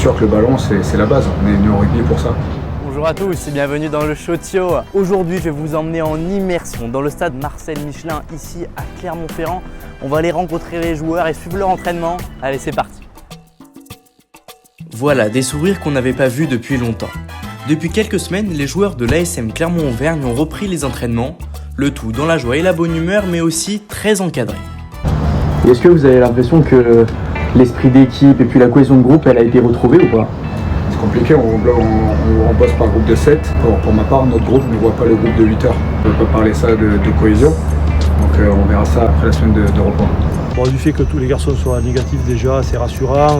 sûr que le ballon, c'est la base. On est venu au rugby pour ça. Bonjour à tous et bienvenue dans le Chotio. Aujourd'hui, je vais vous emmener en immersion dans le stade Marcel Michelin, ici à Clermont-Ferrand. On va aller rencontrer les joueurs et suivre leur entraînement. Allez, c'est parti. Voilà des sourires qu'on n'avait pas vus depuis longtemps. Depuis quelques semaines, les joueurs de l'ASM Clermont-Auvergne ont repris les entraînements, le tout dans la joie et la bonne humeur, mais aussi très encadré. Est-ce que vous avez l'impression que l'esprit d'équipe et puis la cohésion de groupe, elle a été retrouvée ou pas? C'est compliqué, on bosse par groupe de 7. Pour ma part, notre groupe ne voit pas le groupe de 8 heures. On ne peut pas parler ça de cohésion, donc on verra ça après la semaine de repos. Bon, du fait que tous les garçons soient négatifs déjà, c'est rassurant.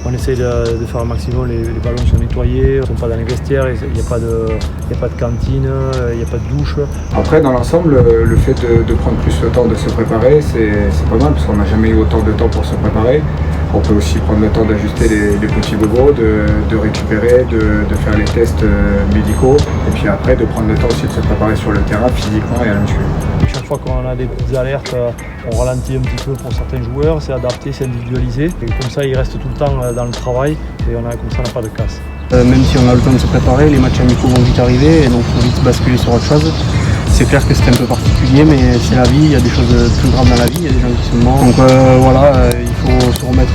On essaie de faire un maximum, les ballons sont nettoyés, ils ne sont pas dans les vestiaires, il n'y a pas de cantine, il n'y a pas de douche. Après, dans l'ensemble, le fait de prendre plus le temps de se préparer, c'est pas mal, parce qu'on n'a jamais eu autant de temps pour se préparer. On peut aussi prendre le temps d'ajuster les petits bobos, de récupérer, de faire les tests médicaux, et puis après de prendre le temps aussi de se préparer sur le terrain physiquement et à la muscu. Chaque fois qu'on a des petites alertes, on ralentit un petit peu pour certains joueurs, c'est adapté, c'est individualisé. Et comme ça, ils restent tout le temps dans le travail et comme ça, on n'a pas de casse. Même si on a le temps de se préparer, les matchs amicaux vont vite arriver et donc il faut vite basculer sur autre chose. C'est clair que c'est un peu particulier, mais c'est la vie, il y a des choses plus graves dans la vie, il y a des gens qui se mentent. Donc voilà, il faut se remettre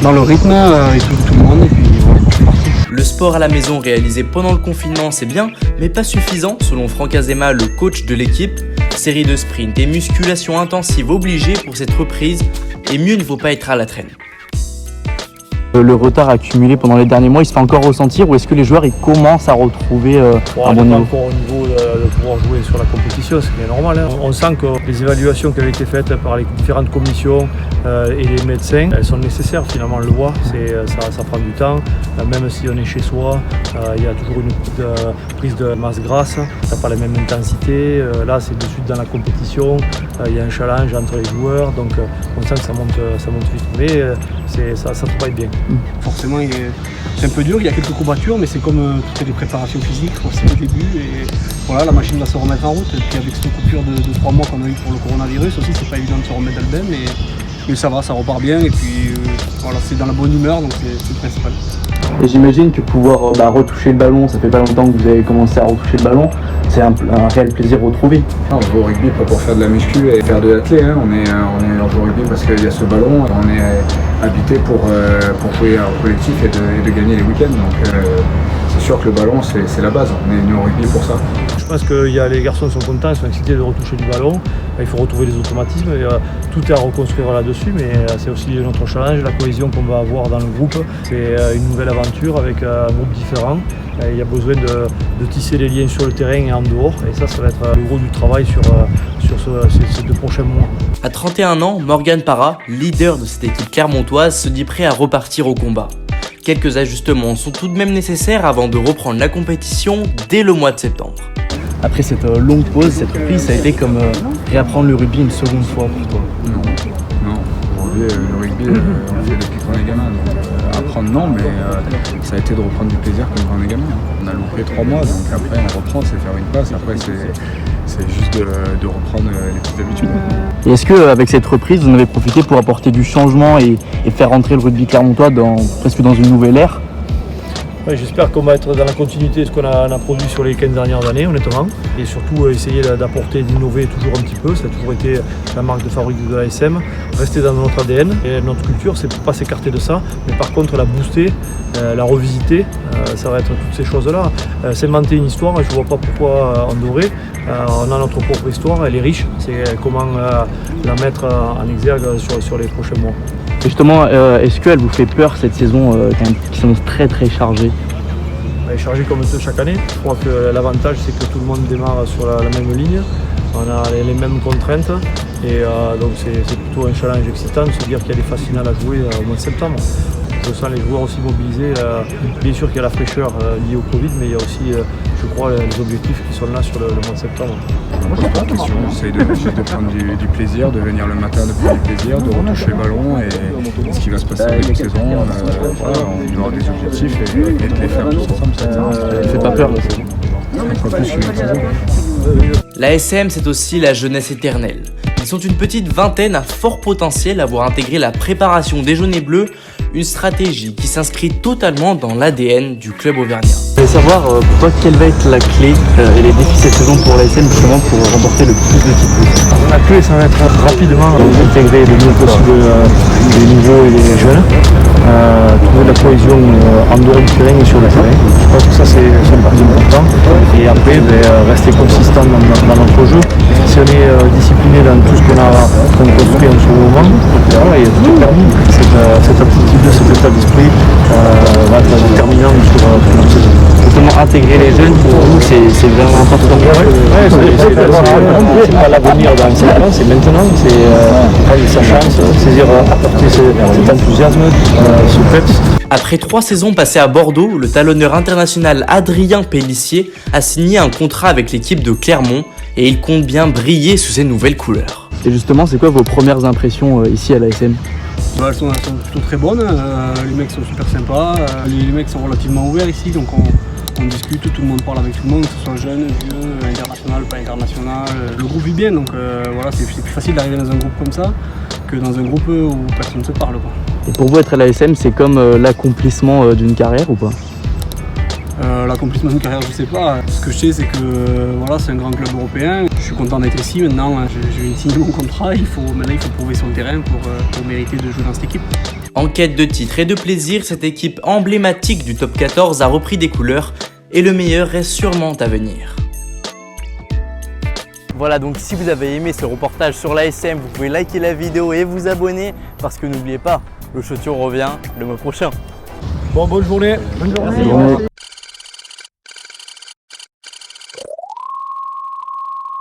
dans le rythme avec tout le monde et puis voilà, c'est parti. Le sport à la maison réalisé pendant le confinement, c'est bien, mais pas suffisant selon Franck Azema, le coach de l'équipe. Série de sprint et musculation intensive obligée pour cette reprise, et mieux ne vaut pas être à la traîne. Le retard accumulé pendant les derniers mois, il se fait encore ressentir ou est-ce que les joueurs ils commencent à retrouver un bon niveau? Encore au niveau de pouvoir jouer sur la compétition, ce qui est normal. Hein. On sent que les évaluations qui avaient été faites par les différentes commissions et les médecins, elles sont nécessaires finalement, on le voit, ça prend du temps. Même si on est chez soi, il y a toujours une petite prise de masse grasse, ça n'a pas la même intensité. Là c'est de suite dans la compétition, il y a un challenge entre les joueurs, donc on sent que ça monte vite. Mais ça travaille bien. Forcément, c'est un peu dur, il y a quelques courbatures, mais c'est comme toutes les préparations physiques, c'est le début et voilà, la machine va se remettre en route. Et puis avec cette coupure de 3 mois qu'on a eu pour le coronavirus aussi, c'est pas évident de se remettre dans le bain, mais ça va, ça repart bien et puis voilà, c'est dans la bonne humeur, donc c'est le principal. Et j'imagine que pouvoir retoucher le ballon, ça fait pas longtemps que vous avez commencé à retoucher le ballon, c'est un réel plaisir retrouvé. On joue au rugby pas pour faire de la muscu et faire de l'athlé, hein. On joue au rugby parce qu'il y a ce ballon, on est habité pour jouer en collectif et de gagner les week-ends. Donc c'est sûr que le ballon c'est la base, on est venu au rugby pour ça. Je pense que les garçons sont contents, ils sont excités de retoucher du ballon. Il faut retrouver les automatismes, tout est à reconstruire là-dessus, mais c'est aussi notre challenge, la cohésion qu'on va avoir dans le groupe. C'est une nouvelle aventure avec un groupe différent. Il y a besoin de tisser les liens sur le terrain et en dehors, et ça va être le gros du travail sur ces 2 prochains mois. À 31 ans, Morgane Parra, leader de cette équipe clermontoise, se dit prêt à repartir au combat. Quelques ajustements sont tout de même nécessaires avant de reprendre la compétition dès le mois de septembre. Après cette longue pause, cette reprise, ça a été comme réapprendre le rugby une seconde fois pour toi? Non. Aujourd'hui, le rugby, on le fait depuis qu'on est gamin. Donc, apprendre non, mais ça a été de reprendre du plaisir comme quand on est gamin. On a loupé 3 mois, donc après on reprend, c'est faire une passe. Après c'est juste de reprendre les petites habitudes. Et est-ce qu'avec cette reprise, vous en avez profité pour apporter du changement et faire rentrer le rugby clermontois presque dans une nouvelle ère? Ouais, j'espère qu'on va être dans la continuité de ce qu'on a produit sur les 15 dernières années, honnêtement. Et surtout essayer d'apporter, d'innover toujours un petit peu. Ça a toujours été la marque de fabrique de l'ASM. Rester dans notre ADN et notre culture, c'est pas s'écarter de ça. Mais par contre, la booster, la revisiter, ça va être toutes ces choses-là. S'inventer une histoire, je ne vois pas pourquoi en dorer. On a notre propre histoire, elle est riche. C'est comment la mettre en exergue sur les prochains mois. Et justement, est-ce qu'elle vous fait peur cette saison qui s'annonce très très chargée? Elle est chargée comme chaque année. Je crois que l'avantage c'est que tout le monde démarre sur la même ligne. On a les mêmes contraintes et donc c'est plutôt un challenge excitant de se dire qu'il y a des phases finales à jouer au mois de septembre. Je sens les joueurs aussi mobilisés. Bien sûr qu'il y a la fraîcheur liée au Covid, mais il y a aussi, je crois, les objectifs qui sont là sur le mois de septembre. On pose pas de questions, on essaye de prendre du plaisir, de venir le matin, de prendre du plaisir, de retoucher le ballon et ce qui va se passer avec la saison. Voilà, on doit avoir des objectifs et de les faire tous ensemble. Ça ne fait pas peur la saison? Pas plus qu'une autre saison. L'ASM, c'est aussi la jeunesse éternelle. Ils sont une petite vingtaine à fort potentiel à avoir intégré la préparation des jaunes et bleus une stratégie qui s'inscrit totalement dans l'ADN du club auvergnat. Je voulais savoir pour toi quelle va être la clé et les défis cette saison pour l'ASM justement pour remporter le plus de titres possible. La clé, ça va être rapidement d'intégrer le mieux possible les nouveaux et les jeunes, trouver de la cohésion en dehors du terrain et sur le terrain. Je pense que ça c'est le plus important. Et après, rester consistant dans notre jeu. Si on est discipliné dans tout ce qu'on construit en ce moment, voilà, il y a tout permis. Cette aptitude, cet état d'esprit va être déterminant sur notre saison. Justement, intégrer les jeunes, pour vous, c'est vraiment important. C'est pas l'avenir dans 5 ans, c'est maintenant, c'est prendre sa chance, saisir, apporter cet enthousiasme, ce peps. Après 3 saisons passées à Bordeaux, le talonneur international Adrien Pélissier a signé un contrat avec l'équipe de Clermont et il compte bien briller sous ses nouvelles couleurs. Et justement, c'est quoi vos premières impressions ici à l'ASM? Elles sont plutôt très bonnes, les mecs sont super sympas, les mecs sont relativement ouverts ici, donc on discute, tout le monde parle avec tout le monde, que ce soit jeune, vieux, international, pas international. Le groupe vit bien, donc voilà, c'est plus facile d'arriver dans un groupe comme ça que dans un groupe où personne ne se parle, quoi. Et pour vous, être à l'ASM, c'est comme l'accomplissement d'une carrière ou pas? L'accomplissement d'une carrière, je sais pas. Ce que je sais, c'est que voilà, c'est un grand club européen. Je suis content d'être ici maintenant. Je viens de signer mon contrat. Maintenant, il faut prouver sur le terrain pour mériter de jouer dans cette équipe. En quête de titres et de plaisir, cette équipe emblématique du top 14 a repris des couleurs et le meilleur reste sûrement à venir. Voilà, donc si vous avez aimé ce reportage sur l'ASM, vous pouvez liker la vidéo et vous abonner parce que n'oubliez pas, le Chautillon revient le mois prochain. Bon, bonne journée. Bonne journée.